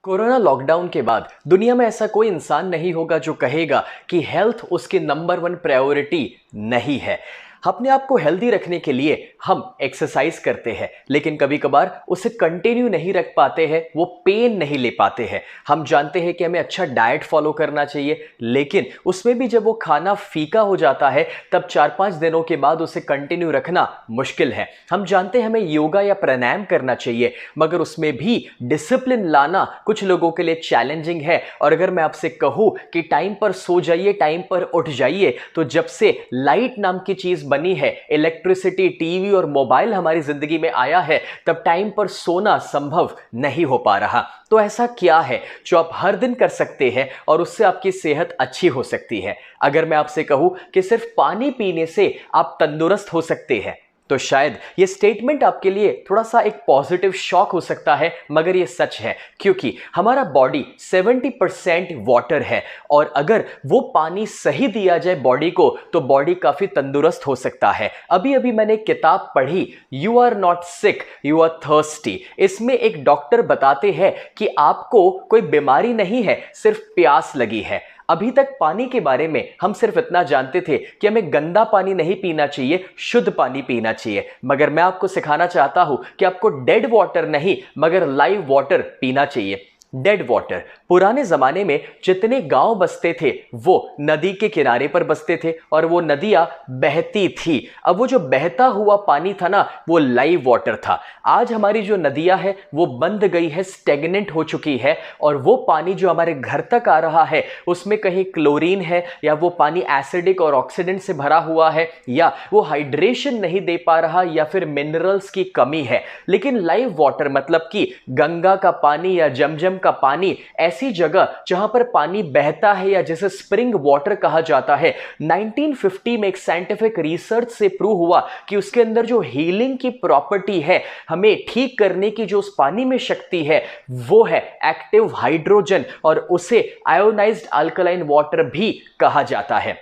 Corona lockdown के बाद दुनिया में ऐसा कोई इंसान नहीं होगा जो कहेगा कि हेल्थ उसकी नंबर वन प्रायोरिटी नहीं है। अपने आप को हेल्दी रखने के लिए हम एक्सरसाइज करते हैं, लेकिन कभी कभार उसे कंटिन्यू नहीं रख पाते हैं, वो पेन नहीं ले पाते हैं। हम जानते हैं कि हमें अच्छा डाइट फॉलो करना चाहिए, लेकिन उसमें भी जब वो खाना फीका हो जाता है तब 4-5 दिनों के बाद उसे कंटिन्यू रखना मुश्किल है। हम जानते हैं हमें योगा या प्राणायाम करना चाहिए, मगर उसमें भी डिसिप्लिन लाना कुछ लोगों के लिए चैलेंजिंग है। और अगर मैं आपसे कहूं कि टाइम पर सो जाइए, टाइम पर उठ जाइए, तो जब से लाइट नाम की चीज बनी है, इलेक्ट्रिसिटी, टीवी और मोबाइल हमारी जिंदगी में आया है, तब टाइम पर सोना संभव नहीं हो पा रहा। तो ऐसा क्या है जो आप हर दिन कर सकते हैं और उससे आपकी सेहत अच्छी हो सकती है? अगर मैं आपसे कहूं कि सिर्फ पानी पीने से आप तंदुरुस्त हो सकते हैं, तो शायद ये स्टेटमेंट आपके लिए थोड़ा सा एक पॉजिटिव शॉक हो सकता है, मगर ये सच है, क्योंकि हमारा बॉडी 70% वाटर है और अगर वो पानी सही दिया जाए बॉडी को, तो बॉडी काफी तंदुरुस्त हो सकता है। अभी अभी मैंने एक किताब पढ़ी, you are not sick, you are thirsty. इसमें एक डॉक्टर बताते हैं कि आपको कोई बीमारी नहीं है, सिर्फ प्यास लगी है। अभी तक पानी के बारे में हम सिर्फ इतना जानते थे कि हमें गंदा पानी नहीं पीना चाहिए, शुद्ध पानी पीना चाहिए। मगर मैं आपको सिखाना चाहता हूं कि आपको डेड वाटर नहीं मगर लाइव वाटर पीना चाहिए। डेड वाटर, पुराने जमाने में जितने गांव बसते थे वो नदी के किनारे पर बसते थे और वो नदियां बहती थी। अब वो जो बहता हुआ पानी था ना, वो लाइव वाटर था। आज हमारी जो नदियां है वो बंद गई है, स्टेगनेंट हो चुकी है, और वो पानी जो हमारे घर तक आ रहा है उसमें कहीं क्लोरीन है, या वो पानी एसिडिक और ऑक्सीडेंट से भरा हुआ है, या वो हाइड्रेशन नहीं दे पा रहा, या फिर मिनरल्स की कमी है। लेकिन लाइव वाटर मतलब कि गंगा का पानी या जमजम का पानी, ऐसी जगह जहां पर पानी बहता है या जिसे स्प्रिंग वाटर कहा जाता है, 1950 में एक साइंटिफिक रिसर्च से प्रूव हुआ कि उसके अंदर जो हीलिंग की प्रॉपर्टी है, हमें ठीक करने की जो उस पानी में शक्ति है, वो है एक्टिव हाइड्रोजन, और उसे आयोनाइज्ड अल्कलाइन वाटर भी कहा जाता है।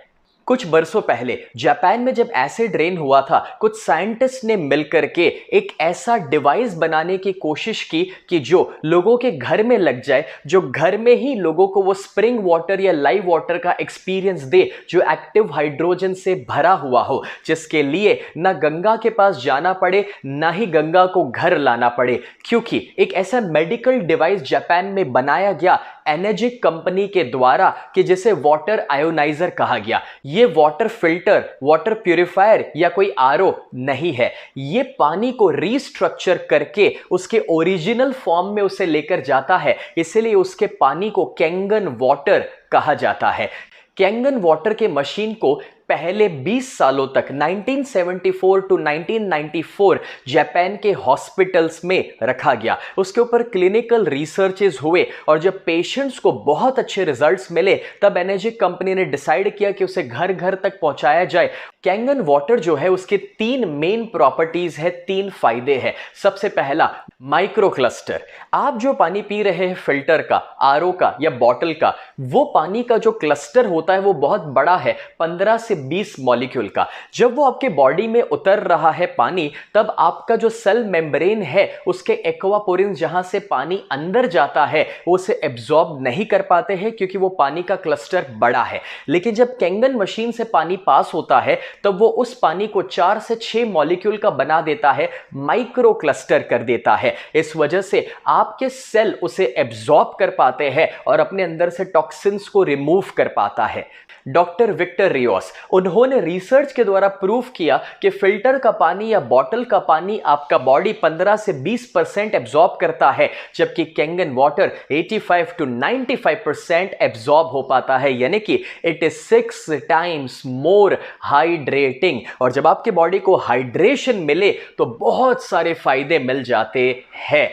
कुछ बरसों पहले जापान में जब एसिड रेन हुआ था, कुछ साइंटिस्ट ने मिलकर के एक ऐसा डिवाइस बनाने की कोशिश की कि जो लोगों के घर में लग जाए, जो घर में ही लोगों को वो स्प्रिंग वाटर या लाइव वाटर का एक्सपीरियंस दे, जो एक्टिव हाइड्रोजन से भरा हुआ हो, जिसके लिए ना गंगा के पास जाना पड़े, ना ही गंगा को घर लाना पड़े। क्योंकि एक ऐसा मेडिकल डिवाइस जापान में बनाया गया एनर्जिक कंपनी के द्वारा कि जिसे वाटर आयोनाइजर कहा गया। ये वाटर फिल्टर, वाटर प्यूरिफायर या कोई आरओ नहीं है। ये पानी को रीस्ट्रक्चर करके उसके ओरिजिनल फॉर्म में उसे लेकर जाता है, इसलिए उसके पानी को कैंगन वाटर कहा जाता है। कैंगन वाटर के मशीन को पहले 20 सालों तक 1974 टू 1994 जापान के हॉस्पिटल्स में रखा गया। उसके ऊपर क्लिनिकल रिसर्चेस हुए और जब पेशेंट्स को बहुत अच्छे रिजल्ट्स मिले, तब एनर्जिक कंपनी ने डिसाइड किया कि उसे घर घर तक पहुंचाया जाए। कैंगन वाटर जो है उसके 3 मेन प्रॉपर्टीज है, 3 फायदे हैं। सबसे पहला, माइक्रो क्लस्टर। आप जो पानी पी रहे हैं फिल्टर का, आरओ का या बॉटल का, वो पानी का जो क्लस्टर होता है वो बहुत बड़ा है, 15 से 20 मॉलिक्यूल का। जब वो आपके बॉडी में उतर रहा है पानी, तब आपका जो सेल मेम्ब्रेन है उसके एक्वापोरिन जहां से पानी अंदर जाता है, वो उसे एब्जॉर्ब नहीं कर पाते हैं क्योंकि वो पानी का क्लस्टर बड़ा है। लेकिन जब कैंगन मशीन से पानी पास होता है, तब वो उस पानी को 4 से 6 मॉलिक्यूल का बना देता है, माइक्रो क्लस्टर कर देता है। इस वजह से आपके सेल उसे एब्जॉर्ब कर पाते हैं और अपने अंदर से टॉक्सिन्स को रिमूव कर पाता है। डॉक्टर विक्टर रियोस, उन्होंने रिसर्च के द्वारा प्रूव किया कि फिल्टर का पानी या बॉटल का पानी आपका बॉडी 15 से 20% एब्जॉर्ब करता है, जबकि कैंगन वाटर 85 टू 95% एब्जॉर्ब हो पाता है, यानी कि it is 6 times more hydrating. और जब आपके बॉडी को हाइड्रेशन मिले तो बहुत सारे फायदे मिल जाते हैं।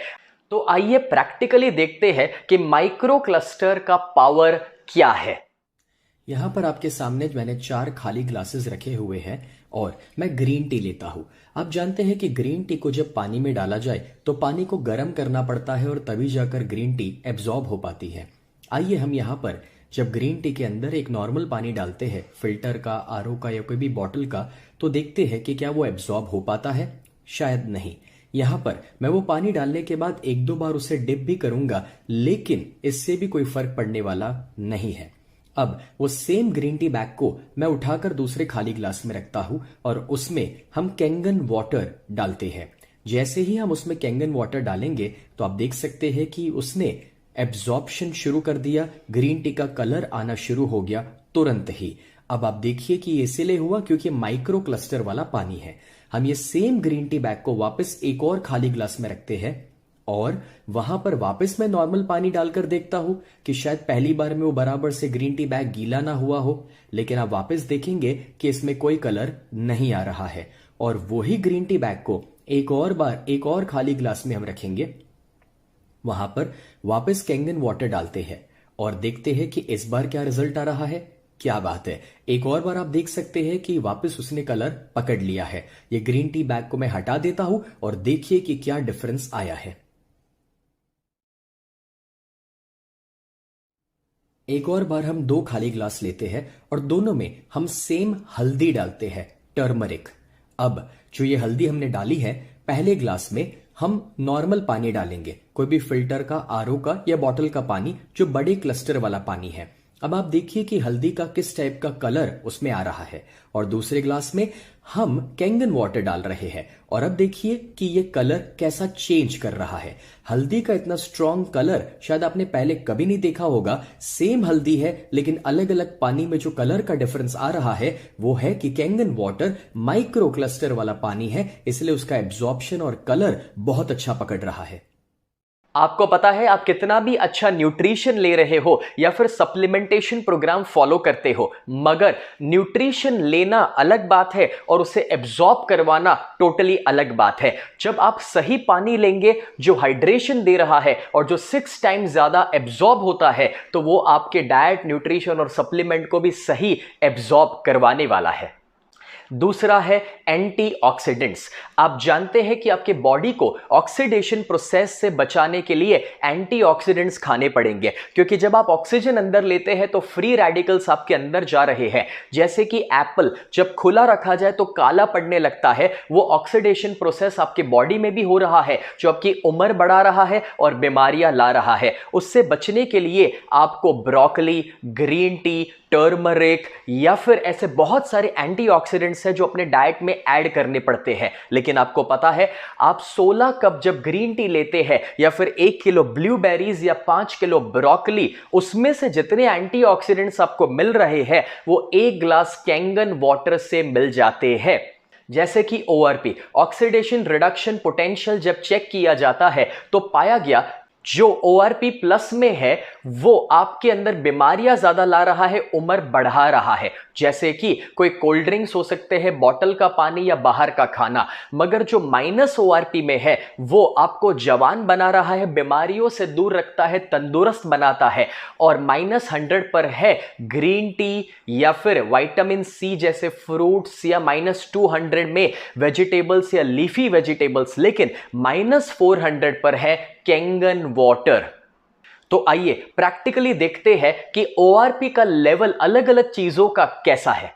तो आइए प्रैक्टिकली देखते हैं कि माइक्रो क्लस्टर का पावर क्या है। यहाँ पर आपके सामने मैंने 4 खाली ग्लासेस रखे हुए हैं और मैं ग्रीन टी लेता हूँ। आप जानते हैं कि ग्रीन टी को जब पानी में डाला जाए तो पानी को गर्म करना पड़ता है और तभी जाकर ग्रीन टी एब्जॉर्ब हो पाती है। आइए हम यहाँ पर जब ग्रीन टी के अंदर एक नॉर्मल पानी डालते हैं, फिल्टर का, आरओ का या कोई भी बॉटल का, तो देखते हैं कि क्या वो एब्जॉर्ब हो पाता है। शायद नहीं। यहाँ पर मैं वो पानी डालने के बाद एक दो बार उसे डिप भी करूंगा, लेकिन इससे भी कोई फर्क पड़ने वाला नहीं है। अब वो सेम ग्रीन टी बैग को मैं उठाकर दूसरे खाली ग्लास में रखता हूं और उसमें हम कैंगन वाटर डालते हैं। जैसे ही हम उसमें कैंगन वाटर डालेंगे तो आप देख सकते हैं कि उसने एब्जॉर्प्शन शुरू कर दिया, ग्रीन टी का कलर आना शुरू हो गया तुरंत ही। अब आप देखिए कि ये इसलिए हुआ क्योंकि माइक्रो क्लस्टर वाला पानी है। हम ये सेम ग्रीन टी बैग को वापस एक और खाली ग्लास में रखते हैं और वहां पर वापस मैं नॉर्मल पानी डालकर देखता हूं कि शायद पहली बार में वो बराबर से ग्रीन टी बैग गीला ना हुआ हो, लेकिन आप वापस देखेंगे कि इसमें कोई कलर नहीं आ रहा है। और वही ग्रीन टी बैग को एक और बार एक और खाली ग्लास में हम रखेंगे, वहां पर वापस कैंगन वाटर डालते हैं और देखते हैं कि इस बार क्या रिजल्ट आ रहा है। क्या बात है, एक और बार आप देख सकते हैं कि वापस उसने कलर पकड़ लिया है। ये ग्रीन टी बैग को मैं हटा देता हूं और देखिए कि क्या डिफरेंस आया है। एक और बार हम दो खाली ग्लास लेते हैं और दोनों में हम सेम हल्दी डालते हैं, टर्मरिक। अब जो ये हल्दी हमने डाली है, पहले ग्लास में हम नॉर्मल पानी डालेंगे, कोई भी फिल्टर का, आरओ का या बॉटल का पानी, जो बड़े क्लस्टर वाला पानी है। अब आप देखिए कि हल्दी का किस टाइप का कलर उसमें आ रहा है। और दूसरे ग्लास में हम कैंगन वाटर डाल रहे हैं और अब देखिए कि ये कलर कैसा चेंज कर रहा है। हल्दी का इतना स्ट्रॉन्ग कलर शायद आपने पहले कभी नहीं देखा होगा। सेम हल्दी है लेकिन अलग अलग पानी में जो कलर का डिफरेंस आ रहा है वो है कि कैंगन वाटर माइक्रो क्लस्टर वाला पानी है, इसलिए उसका एब्जॉर्प्शन और कलर बहुत अच्छा पकड़ रहा है। आपको पता है, आप कितना भी अच्छा न्यूट्रिशन ले रहे हो या फिर सप्लीमेंटेशन प्रोग्राम फॉलो करते हो, मगर न्यूट्रिशन लेना अलग बात है और उसे एब्जॉर्ब करवाना टोटली अलग बात है। जब आप सही पानी लेंगे जो हाइड्रेशन दे रहा है और जो 6 टाइम ज्यादा एब्जॉर्ब होता है, तो वो आपके डाइट, न्यूट्रिशन और सप्लीमेंट को भी सही एब्जॉर्ब करवाने वाला है। दूसरा है एंटीऑक्सीडेंट्स। आप जानते हैं कि आपके बॉडी को ऑक्सीडेशन प्रोसेस से बचाने के लिए एंटीऑक्सीडेंट्स खाने पड़ेंगे, क्योंकि जब आप ऑक्सीजन अंदर लेते हैं तो फ्री रेडिकल्स आपके अंदर जा रहे हैं। जैसे कि एप्पल जब खुला रखा जाए तो काला पड़ने लगता है, वो ऑक्सीडेशन प्रोसेस आपके बॉडी में भी हो रहा है, जो आपकी उम्र बढ़ा रहा है और बीमारियां ला रहा है। उससे बचने के लिए आपको ब्रोकली, ग्रीन टी, टर्मरिक या फिर ऐसे बहुत सारे एंटीऑक्सीडेंट्स हैं जो अपने डाइट में ऐड करने पड़ते हैं। लेकिन आपको पता है, आप 16 कप जब ग्रीन टी लेते हैं या फिर 1 किलो ब्लूबेरीज या 5 किलो ब्रोकली, उसमें से जितने एंटीऑक्सीडेंट्स आपको मिल रहे हैं वो 1 ग्लास कैंगन वाटर से मिल जाते हैं। जैसे कि ORP, ऑक्सीडेशन रिडक्शन पोटेंशियल, जब चेक किया जाता है तो पाया गया जो ORP प्लस में है वो आपके अंदर बीमारियां ज्यादा ला रहा है, उम्र बढ़ा रहा है। जैसे कि कोई कोल्ड ड्रिंक्स हो सकते हैं, बॉटल का पानी या बाहर का खाना, मगर जो माइनस ORP में है वो आपको जवान बना रहा है, बीमारियों से दूर रखता है, तंदुरुस्त बनाता है। और -100 पर है ग्रीन टी या फिर विटामिन C जैसे फ्रूट्स, या -200 में वेजिटेबल्स या लीफी वेजिटेबल्स, लेकिन -400 पर है कैंगन वाटर। तो आइए प्रैक्टिकली देखते हैं कि ORP का लेवल अलग अलग चीजों का कैसा है।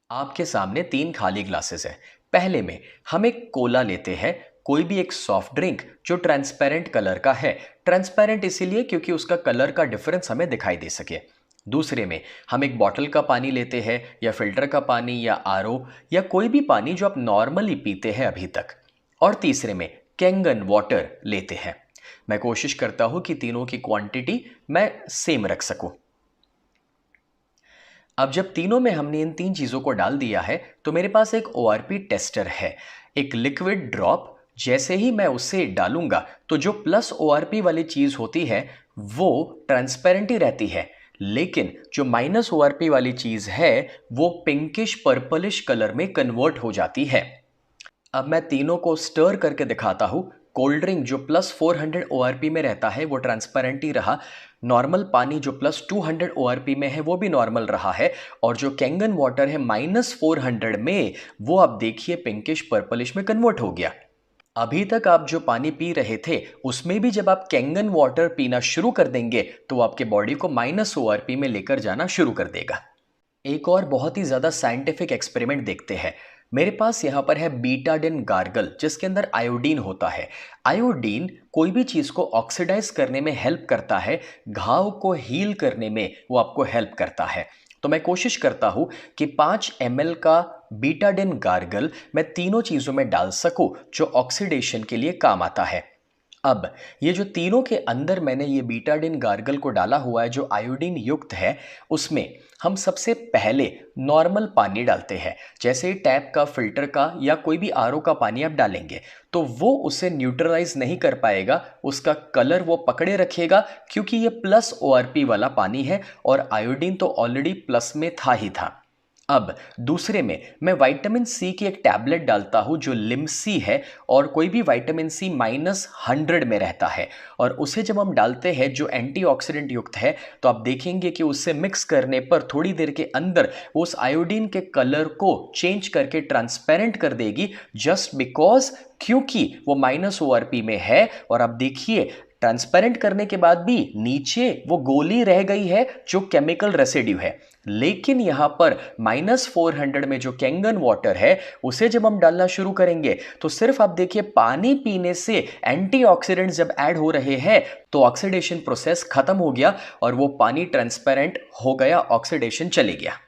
आपके सामने 3 खाली ग्लासेस है। पहले में हम एक कोला लेते हैं, कोई भी एक सॉफ्ट ड्रिंक जो ट्रांसपेरेंट कलर का है। ट्रांसपेरेंट इसीलिए क्योंकि उसका कलर का डिफरेंस हमें दिखाई दे सके। दूसरे में हम एक बॉटल का पानी लेते हैं, या फिल्टर का पानी, या RO, या कोई भी पानी जो आप नॉर्मली पीते हैं अभी तक। और तीसरे में कैंगन वाटर लेते हैं। मैं कोशिश करता हूं कि तीनों की क्वांटिटी मैं सेम रख सकूं। अब जब तीनों में हमने इन 3 चीजों को डाल दिया है तो मेरे पास एक ORP टेस्टर है, एक लिक्विड ड्रॉप। जैसे ही मैं उसे डालूंगा तो जो प्लस ORP वाली चीज होती है वो ट्रांसपेरेंट ही रहती है, लेकिन जो माइनस ORP वाली चीज है वो पिंकिश पर्पलिश कलर में कन्वर्ट हो जाती है। अब मैं तीनों को स्टर करके दिखाता हूं। कोल्ड ड्रिंक जो +400 ORP में रहता है वो ट्रांसपेरेंट ही रहा, नॉर्मल पानी जो +200 ORP में है वो भी नॉर्मल रहा है, और जो कैंगन वाटर है -400 में, वो आप देखिए पिंकिश पर्पलिश में कन्वर्ट हो गया। अभी तक आप जो पानी पी रहे थे उसमें भी जब आप कैंगन वाटर पीना शुरू कर देंगे तो आपके बॉडी को -ORP में लेकर जाना शुरू कर देगा। एक और बहुत ही ज़्यादा साइंटिफिक एक्सपेरिमेंट देखते हैं। मेरे पास यहाँ पर है बीटाडिन गार्गल, जिसके अंदर आयोडीन होता है। आयोडीन कोई भी चीज़ को ऑक्सीडाइज करने में हेल्प करता है, घाव को हील करने में वो आपको हेल्प करता है। तो मैं कोशिश करता हूँ कि 5 ml का बीटाडिन गार्गल मैं तीनों चीज़ों में डाल सकूँ जो ऑक्सीडेशन के लिए काम आता है। अब ये जो तीनों के अंदर मैंने ये बीटाडिन गार्गल को डाला हुआ है जो आयोडीन युक्त है, उसमें हम सबसे पहले नॉर्मल पानी डालते हैं। जैसे टैप का, फिल्टर का या कोई भी आरओ का पानी आप डालेंगे तो वो उसे न्यूट्रलाइज नहीं कर पाएगा, उसका कलर वो पकड़े रखेगा, क्योंकि ये प्लस ओआरपी वाला पानी है और आयोडीन तो ऑलरेडी प्लस में था ही था। अब दूसरे में मैं विटामिन सी की एक टैबलेट डालता हूं जो लिमसी है, और कोई भी विटामिन सी -100 में रहता है, और उसे जब हम डालते हैं जो एंटीऑक्सीडेंट युक्त है, तो आप देखेंगे कि उससे मिक्स करने पर थोड़ी देर के अंदर उस आयोडीन के कलर को चेंज करके ट्रांसपेरेंट कर देगी, जस्ट बिकॉज क्योंकि वो -ORP में है। और आप देखिए ट्रांसपेरेंट करने के बाद भी नीचे वो गोली रह गई है जो केमिकल रेसिड्यू है, लेकिन यहां पर -400 में जो कैंगन वाटर है उसे जब हम डालना शुरू करेंगे तो सिर्फ आप देखिए पानी पीने से एंटीऑक्सीडेंट जब ऐड हो रहे हैं तो ऑक्सीडेशन प्रोसेस खत्म हो गया और वो पानी ट्रांसपेरेंट हो गया, ऑक्सीडेशन चले गया।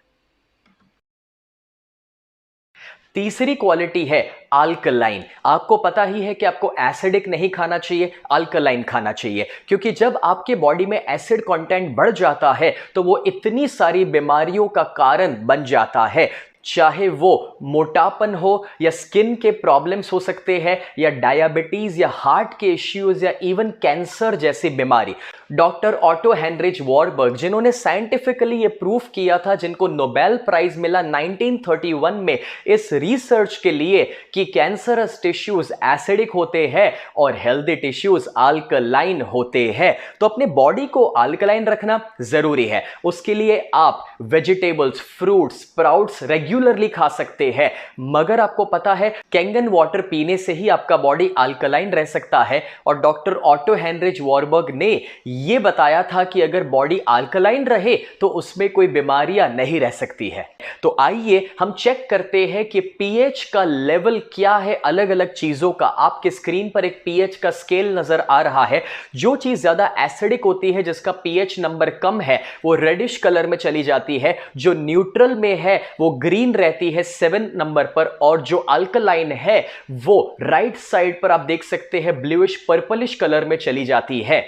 तीसरी क्वालिटी है अल्कलाइन। आपको पता ही है कि आपको एसिडिक नहीं खाना चाहिए, अल्कलाइन खाना चाहिए, क्योंकि जब आपके बॉडी में एसिड कंटेंट बढ़ जाता है तो वो इतनी सारी बीमारियों का कारण बन जाता है, चाहे वो मोटापन हो या स्किन के प्रॉब्लम्स हो सकते हैं या डायबिटीज या हार्ट के इश्यूज या इवन कैंसर जैसी बीमारी। डॉक्टर ऑटो हेनरिच वॉरबर्ग, जिन्होंने साइंटिफिकली ये प्रूफ किया था, जिनको नोबेल प्राइज मिला 1931 में इस रिसर्च के लिए कि कैंसरस टिश्यूज एसिडिक होते हैं और हेल्दी टिश्यूज अल्कलाइन होते हैं। तो अपने बॉडी को अल्कलाइन रखना जरूरी है। उसके लिए आप वेजिटेबल्स, फ्रूट्स, स्प्राउट्स रेगुलरली खा सकते हैं, मगर आपको पता है कैंगन वाटर पीने से ही आपका बॉडी अल्कलाइन रह सकता है। और डॉक्टर ऑटो हेनरिच वॉरबर्ग ने यह बताया था कि अगर बॉडी अल्कलाइन रहे तो उसमें कोई बीमारियां नहीं रह सकती है। तो आइए हम चेक करते हैं कि पीएच का लेवल क्या है अलग अलग चीजों का। आपके स्क्रीन पर एक पीएच का स्केल नजर आ रहा है। जो चीज ज्यादा एसिडिक होती है, जिसका पीएच नंबर कम है, वो रेडिश कलर में चली जाती है। जो न्यूट्रल में है वो ग्रीन रहती है 7 नंबर पर, और जो अल्कलाइन है वो राइट साइड पर आप देख सकते हैं ब्लूइश पर्पलिश कलर में चली जाती है।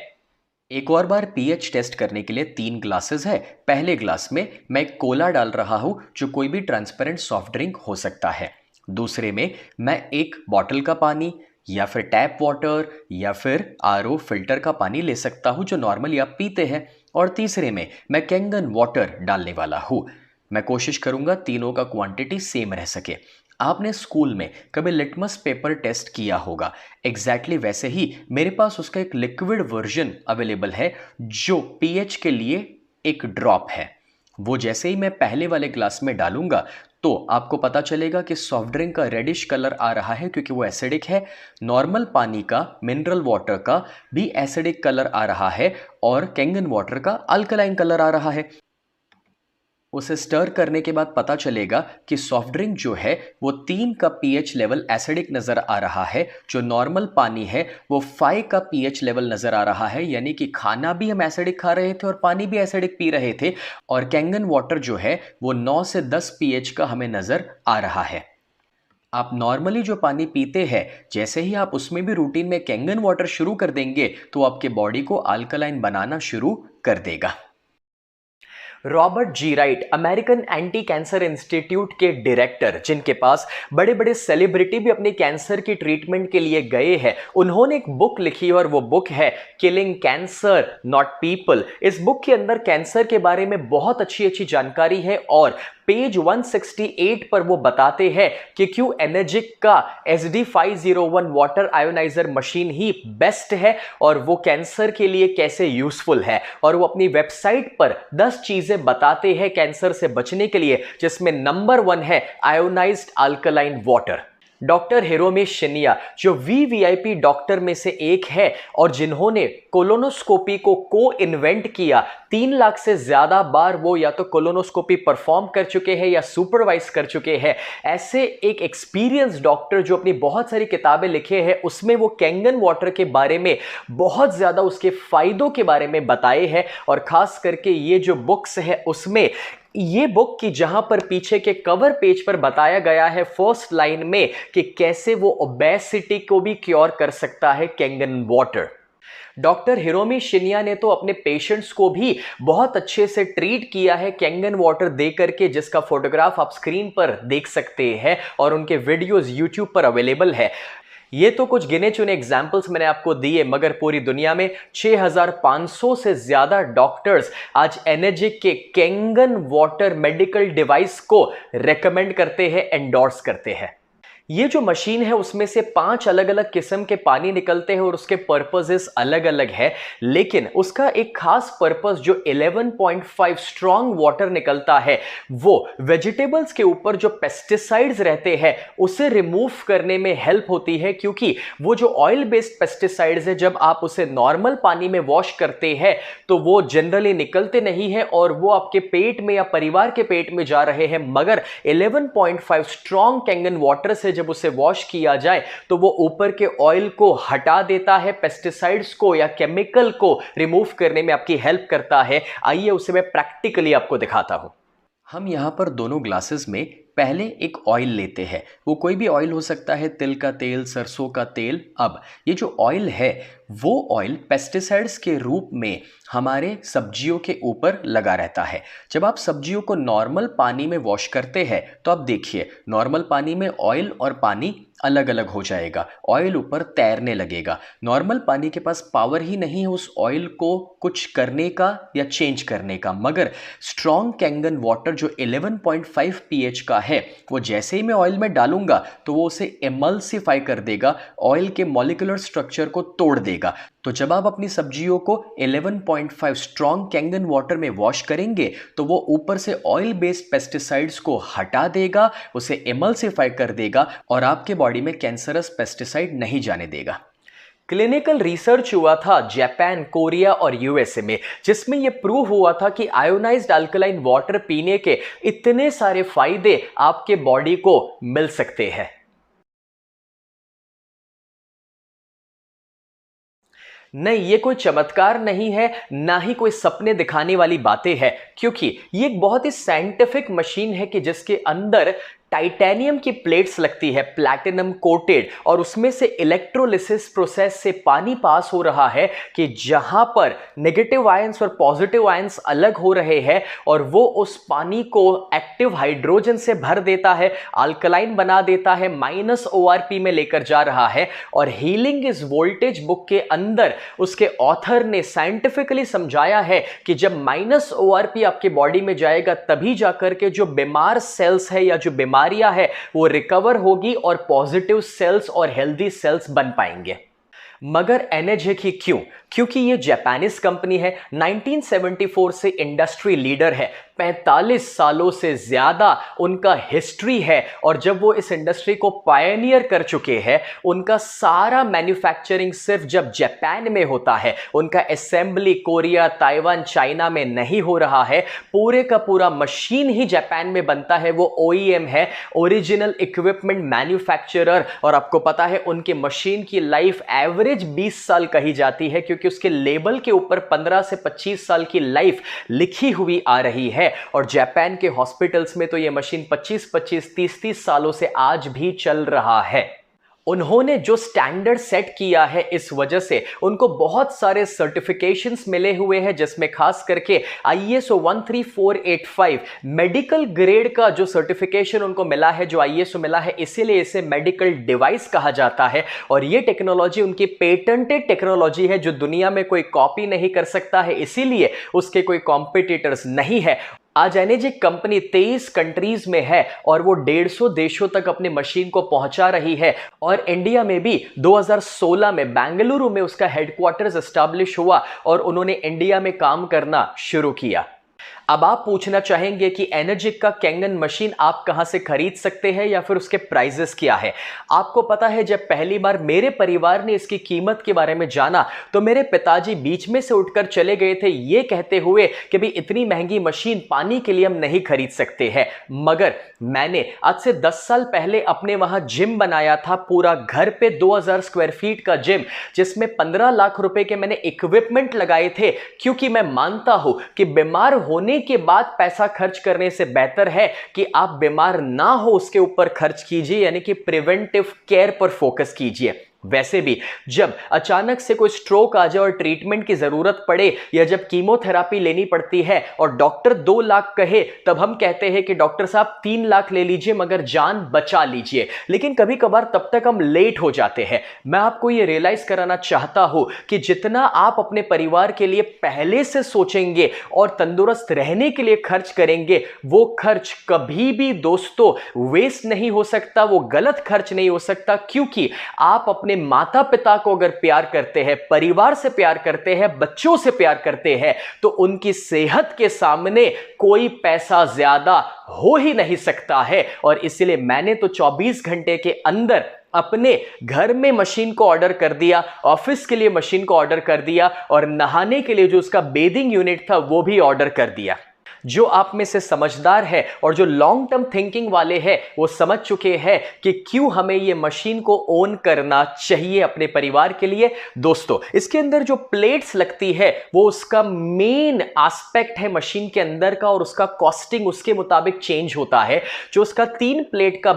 एक और बार पीएच टेस्ट करने के लिए 3 ग्लासेस है। पहले ग्लास में मैं कोला डाल रहा हूं जो कोई भी ट्रांसपेरेंट सॉफ्ट ड्रिंक हो सकता है। दूसरे में मैं एक बॉटल का पानी या फिर टैप वाटर या फिर आरओ फिल्टर का पानी ले सकता हूं जो नॉर्मली आप पीते हैं। और तीसरे में मैं कैंगन वाटर डालने वाला हूं। मैं कोशिश करूंगा तीनों का क्वांटिटी सेम रह सके। आपने स्कूल में कभी लिटमस पेपर टेस्ट किया होगा, एग्जैक्टली वैसे ही मेरे पास उसका एक लिक्विड वर्जन अवेलेबल है जो पीएच के लिए एक ड्रॉप है। वो जैसे ही मैं पहले वाले ग्लास में डालूंगा तो आपको पता चलेगा कि सॉफ्ट ड्रिंक का रेडिश कलर आ रहा है क्योंकि वो एसिडिक है। नॉर्मल पानी का, मिनरल वाटर का भी एसिडिक कलर आ रहा है और कैंगन वाटर का अल्कलाइन कलर आ रहा है। उसे स्टर करने के बाद पता चलेगा कि सॉफ्ट ड्रिंक जो है वो 3 का पीएच लेवल एसिडिक नज़र आ रहा है। जो नॉर्मल पानी है वो 5 का पीएच लेवल नज़र आ रहा है, यानी कि खाना भी हम एसिडिक खा रहे थे और पानी भी एसिडिक पी रहे थे। और कैंगन वाटर जो है वो 9 से 10 पीएच का हमें नज़र आ रहा है। आप नॉर्मली जो पानी पीते हैं, जैसे ही आप उसमें भी रूटीन में कैंगन वाटर शुरू कर देंगे तो आपके बॉडी को अल्कलाइन बनाना शुरू कर देगा। Robert G Wright, American anti cancer institute के डायरेक्टर, जिनके पास बड़े बड़े सेलिब्रिटी भी अपने कैंसर की ट्रीटमेंट के लिए गए हैं, उन्होंने एक बुक लिखी और वो बुक है किलिंग कैंसर नॉट पीपल। इस बुक के अंदर कैंसर के बारे में बहुत अच्छी अच्छी जानकारी है और पेज 168 पर वो बताते हैं कि क्यों एनर्जिक का SD501 वाटर आयोनाइजर मशीन ही बेस्ट है और वो कैंसर के लिए कैसे यूजफुल है। और वो अपनी वेबसाइट पर 10 चीजें बताते हैं कैंसर से बचने के लिए, जिसमें नंबर 1 है ionised alkaline water. Doctor Hiromi शिनिया, जो VVIP डॉक्टर में से एक है और जिन्होंने कोलोनोस्कोपी को इन्वेंट किया 3 लाख से ज्यादा बार वो या तो कोलोनोस्कोपी परफॉर्म कर चुके हैं या सुपरवाइज कर चुके हैं। ऐसे एक एक्सपीरियंस डॉक्टर जो अपनी बहुत सारी किताबें लिखे हैं, उसमें वो कैंगन वाटर के बारे में बहुत ज्यादा उसके फायदों के बारे में बताए हैं। और खास करके ये जो बुक्स है उसमें ये बुक की जहां पर पीछे के कवर पेज पर बताया गया है फर्स्ट लाइन में कि कैसे वो ओबेसिटी को भी क्योर कर सकता है Kangen water. Doctor Hiromi Shinya ने तो अपने पेशेंट्स को भी बहुत अच्छे से ट्रीट किया है कैंगन वाटर दे करके, जिसका फोटोग्राफ आप स्क्रीन पर देख सकते हैं और उनके वीडियोस यूट्यूब पर अवेलेबल है। ये तो कुछ गिने चुने एग्जाम्पल्स मैंने आपको दिए, मगर पूरी दुनिया में 6500 से ज्यादा डॉक्टर्स आज एनर्जिक के कैंगन वाटर मेडिकल डिवाइस को रेकमेंड करते हैं, एंडोर्स करते हैं। ये जो मशीन है उसमें से 5 अलग अलग किस्म के पानी निकलते हैं और उसके पर्पसेस अलग अलग है, लेकिन उसका एक खास पर्पस जो 11.5 स्ट्रॉन्ग वाटर निकलता है वो वेजिटेबल्स के ऊपर जो पेस्टिसाइड्स रहते हैं उसे रिमूव करने में हेल्प होती है। क्योंकि वो जो ऑयल बेस्ड पेस्टिसाइड्स है, जब आप उसे नॉर्मल पानी में वॉश करते हैं तो वो जनरली निकलते नहीं है और वो आपके पेट में या परिवार के पेट में जा रहे हैं। मगर 11.5 स्ट्रॉन्ग कैंगन वाटर से जब उसे वॉश किया जाए तो वो ऊपर के ऑयल को हटा देता है, पेस्टिसाइड्स को या केमिकल को रिमूव करने में आपकी हेल्प करता है। आइए उसे मैं प्रैक्टिकली आपको दिखाता हूं। हम यहां पर दोनों ग्लासेस में पहले एक ऑयल लेते हैं। वो कोई भी ऑयल हो सकता है, तिल का तेल, सरसों का तेल। अब ये जो ऑयल है वो ऑयल पेस्टिसाइड्स के रूप में हमारे सब्जियों के ऊपर लगा रहता है। जब आप सब्जियों को नॉर्मल पानी में वॉश करते हैं तो आप देखिए नॉर्मल पानी में ऑयल और पानी अलग अलग हो जाएगा, ऑयल ऊपर तैरने लगेगा। नॉर्मल पानी के पास पावर ही नहीं है उस ऑयल को कुछ करने का या चेंज करने का, मगर स्ट्रॉन्ग कैंगन वाटर जो 11.5 pH का है वो जैसे ही मैं ऑयल में डालूंगा तो वो उसे एमल्सिफाई कर देगा, ऑयल के मॉलिक्यूलर स्ट्रक्चर को तोड़ देगा। तो जब आप अपनी सब्जियों को 11.5 स्ट्रॉन्ग कैंगन वाटर में वॉश करेंगे तो वो ऊपर से ऑयल बेस्ड पेस्टिसाइड्स को हटा देगा, उसे एमल्सिफाई कर देगा और आपके बॉडी में कैंसरस पेस्टिसाइड नहीं जाने देगा। क्लिनिकल रिसर्च हुआ था जापान, कोरिया और यूएसए में, जिसमें यह प्रूव हुआ था कि आयोनाइज्ड अल्कलाइन वाटर पीने के इतने सारे फायदे आपके बॉडी को मिल सकते हैं। नहीं, ये कोई चमत्कार नहीं है, ना ही कोई सपने दिखाने वाली बातें हैं, क्योंकि ये एक बहुत ही साइंटिफिक मशीन है कि जिसके अंदर टाइटेनियम की प्लेट्स लगती है, प्लैटिनम कोटेड, और उसमें से इलेक्ट्रोलिसिस प्रोसेस से पानी पास हो रहा है कि जहां पर नेगेटिव आयंस और पॉजिटिव आयंस अलग हो रहे हैं और वो उस पानी को एक्टिव हाइड्रोजन से भर देता है, अल्कलाइन बना देता है, -ORP में लेकर जा रहा है। और हीलिंग इज वोल्टेज बुक के अंदर उसके ऑथर ने साइंटिफिकली समझाया है कि जब -ORP आपके बॉडी में जाएगा तभी जाकर के जो बीमार सेल्स है या जो बीमारियां है वो रिकवर होगी और पॉजिटिव सेल्स और हेल्दी सेल्स बन पाएंगे। मगर एनर्जिक ही क्यों? क्योंकि ये जापानीज कंपनी है, 1974 से इंडस्ट्री लीडर है, 45 सालों से ज्यादा उनका हिस्ट्री है। और जब वो इस इंडस्ट्री को पायनियर कर चुके हैं, उनका सारा मैन्युफैक्चरिंग सिर्फ जब जापान में होता है, उनका असेंबली कोरिया, ताइवान, चाइना में नहीं हो रहा है, पूरे का पूरा मशीन ही जापान में बनता है। वो OEM है, ओरिजिनल इक्विपमेंट मैन्युफैक्चरर। और आपको पता है उनके मशीन की लाइफ एवरेज 20 साल कही जाती है, क्योंकि उसके लेबल के ऊपर 15 से 25 साल की लाइफ लिखी हुई आ रही है। और जापान के हॉस्पिटल्स में तो यह मशीन 25-25, 30-30 सालों से आज भी चल रहा है। उन्होंने जो स्टैंडर्ड सेट किया है, इस वजह से उनको बहुत सारे सर्टिफिकेशंस मिले हुए हैं, जिसमें खास करके ISO 13485 मेडिकल ग्रेड का जो सर्टिफिकेशन उनको मिला है, जो ISO मिला है, इसीलिए इसे मेडिकल डिवाइस कहा जाता है। और ये टेक्नोलॉजी उनकी पेटेंटेड टेक्नोलॉजी है जो दुनिया में कोई कॉपी नहीं कर सकता है, इसीलिए उसके कोई कॉम्पिटिटर्स नहीं है। आज एनर्जिक कंपनी 23 कंट्रीज में है और वो 150 देशों तक अपनी मशीन को पहुंचा रही है। और इंडिया में भी 2016 में बेंगलुरु में उसका हेडक्वार्टर्स एस्टैब्लिश हुआ और उन्होंने इंडिया में काम करना शुरू किया। अब आप पूछना चाहेंगे कि एनर्जिक का कैंगन मशीन आप कहां से खरीद सकते हैं या फिर उसके प्राइजेस क्या है। आपको पता है, जब पहली बार मेरे परिवार ने इसकी कीमत के बारे में जाना तो मेरे पिताजी बीच में से उठकर चले गए थे, ये कहते हुए कि भाई इतनी महंगी मशीन पानी के लिए हम नहीं खरीद सकते हैं। मगर मैंने आज से 10 साल पहले अपने वहां जिम बनाया था, पूरा घर पे 2000 स्क्वायर फीट का जिम, जिसमें 15 लाख रुपए के मैंने इक्विपमेंट लगाए थे, क्योंकि मैं मानता हूं कि बीमार होने के बाद पैसा खर्च करने से बेहतर है कि आप बीमार ना हो उसके ऊपर खर्च कीजिए, यानी कि प्रिवेंटिव केयर पर फोकस कीजिए। वैसे भी जब अचानक से कोई स्ट्रोक आ जाए और ट्रीटमेंट की जरूरत पड़े, या जब कीमोथेरापी लेनी पड़ती है और डॉक्टर 2 लाख कहे, तब हम कहते हैं कि डॉक्टर साहब 3 लाख ले लीजिए मगर जान बचा लीजिए। लेकिन कभी कभार तब तक हम लेट हो जाते हैं। मैं आपको यह रियलाइज कराना चाहता हूं कि जितना आप अपने परिवार के लिए पहले से सोचेंगे और तंदुरुस्त रहने के लिए खर्च करेंगे, वो खर्च कभी भी दोस्तों वेस्ट नहीं हो सकता, वो गलत खर्च नहीं हो सकता। क्योंकि आप अपने माता पिता को अगर प्यार करते हैं, परिवार से प्यार करते हैं, बच्चों से प्यार करते हैं, तो उनकी सेहत के सामने कोई पैसा ज्यादा हो ही नहीं सकता है। और इसलिए मैंने तो 24 घंटे के अंदर अपने घर में मशीन को ऑर्डर कर दिया, ऑफिस के लिए मशीन को ऑर्डर कर दिया, और नहाने के लिए जो उसका बेदिंग यूनिट था वो भी ऑर्डर कर दिया। जो आप में से समझदार है और जो लॉन्ग टर्म थिंकिंग वाले हैं, वो समझ चुके हैं कि क्यों हमें ये मशीन को ओन करना चाहिए अपने परिवार के लिए। दोस्तों, इसके अंदर जो प्लेट्स लगती है वो उसका मेन एस्पेक्ट है मशीन के अंदर का, और उसका कॉस्टिंग उसके मुताबिक चेंज होता है। जो उसका 3 प्लेट का